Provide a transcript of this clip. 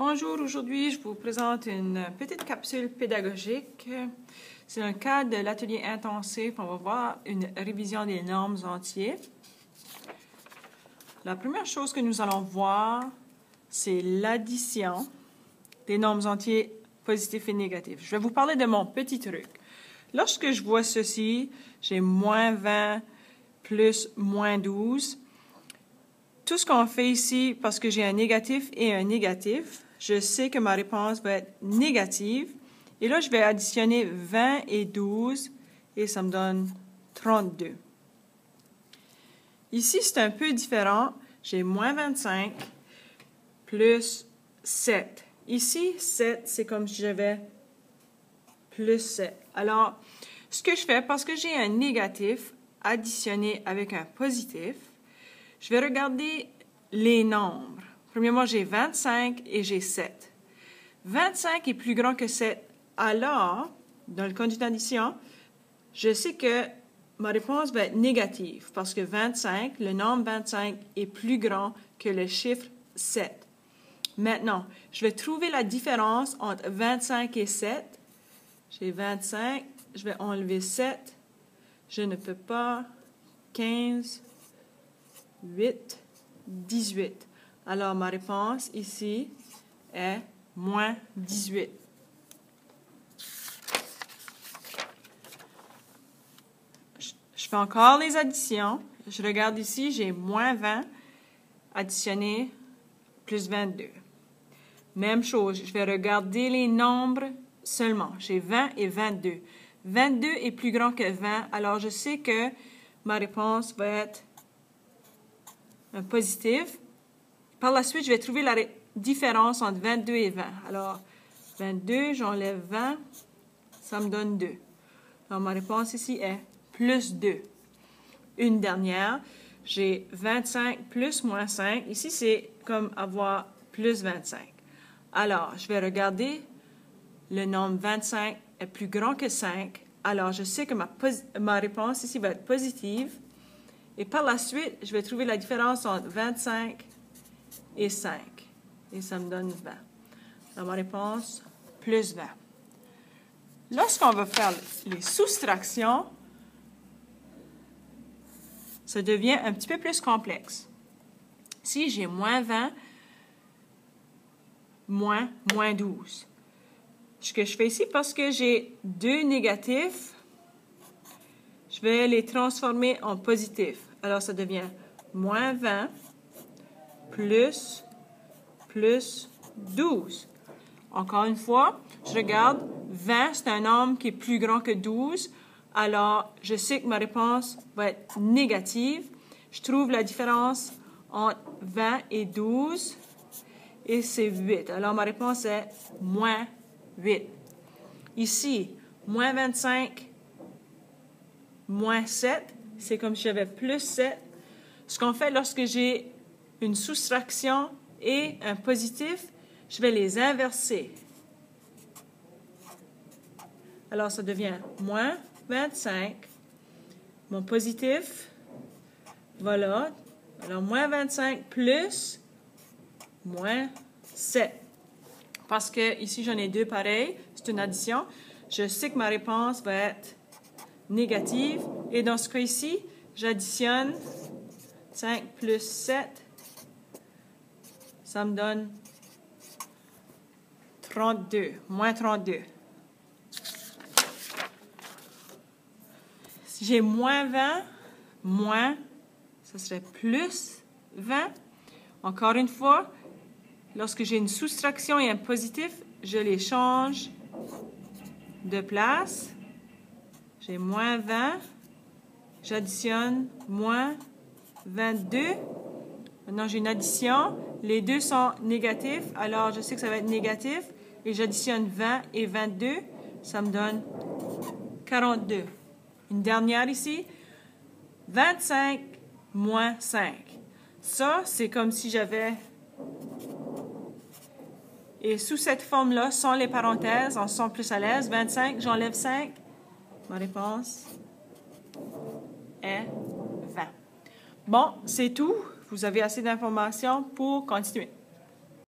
Bonjour, aujourd'hui je vous présente une petite capsule pédagogique. C'est un cas de l'atelier intensif. On va voir une révision des normes entiers. La première chose que nous allons voir, c'est l'addition des nombres entiers positifs et négatifs. Je vais vous parler de mon petit truc. Lorsque je vois ceci, j'ai moins 20 plus moins 12. Tout ce qu'on fait ici, parce que j'ai un négatif et un négatif, je sais que ma réponse va être négative. Et là, je vais additionner 20 et 12 et ça me donne 32. Ici, c'est un peu différent. J'ai moins 25 plus 7. Ici, 7, c'est comme si j'avais plus 7. Alors, ce que je fais, parce que j'ai un négatif additionné avec un positif, je vais regarder les nombres. Premièrement, j'ai 25 et j'ai 7. 25 est plus grand que 7. Alors, dans le cas d'une addition, je sais que ma réponse va être négative parce que 25, le nombre 25 est plus grand que le chiffre 7. Maintenant, je vais trouver la différence entre 25 et 7. J'ai 25, je vais enlever 7. Je ne peux pas. 15, 8, 18. Alors, ma réponse ici est moins 18. Je fais encore les additions. Je regarde ici, j'ai moins 20 additionné plus 22. Même chose, je vais regarder les nombres seulement. J'ai 20 et 22. 22 est plus grand que 20, alors je sais que ma réponse va être un positif. Par la suite, je vais trouver la différence entre 22 et 20. Alors, 22, j'enlève 20, ça me donne 2. Alors, ma réponse ici est plus 2. Une dernière, j'ai 25 plus moins 5. Ici, c'est comme avoir plus 25. Alors, je vais regarder, le nombre 25 est plus grand que 5. Alors, je sais que ma réponse ici va être positive. Et par la suite, je vais trouver la différence entre 25 et 5. Et ça me donne 20. Alors, ma réponse, plus 20. Lorsqu'on va faire les soustractions, ça devient un petit peu plus complexe. Si j'ai moins 20, moins 12. Ce que je fais ici, parce que j'ai deux négatifs, je vais les transformer en positifs. Alors, ça devient moins 20 plus 12. Encore une fois, je regarde, 20, c'est un nombre qui est plus grand que 12. Alors, je sais que ma réponse va être négative. Je trouve la différence entre 20 et 12 et c'est 8. Alors, ma réponse est moins 8. Ici, moins 25, moins 7, c'est comme si j'avais plus 7. Ce qu'on fait lorsque j'ai une soustraction et un positif, je vais les inverser. Alors, ça devient moins 25. Mon positif, voilà. Alors, moins 25 plus moins 7. Parce que ici, j'en ai deux pareils. C'est une addition. Je sais que ma réponse va être négative. Et dans ce cas ici, j'additionne 5 plus 7. Ça me donne 32, moins 32. Si j'ai moins 20, moins, ça serait plus 20. Encore une fois, lorsque j'ai une soustraction et un positif, je les change de place. J'ai moins 20, j'additionne moins 22. Maintenant, j'ai une addition. Les deux sont négatifs, alors je sais que ça va être négatif. Et j'additionne 20 et 22, ça me donne 42. Une dernière ici, 25 moins 5. Ça, c'est comme si j'avais... Et sous cette forme-là, sans les parenthèses, on se sent plus à l'aise. 25, j'enlève 5. Ma réponse est 20. Bon, c'est tout. Vous avez assez d'informations pour continuer.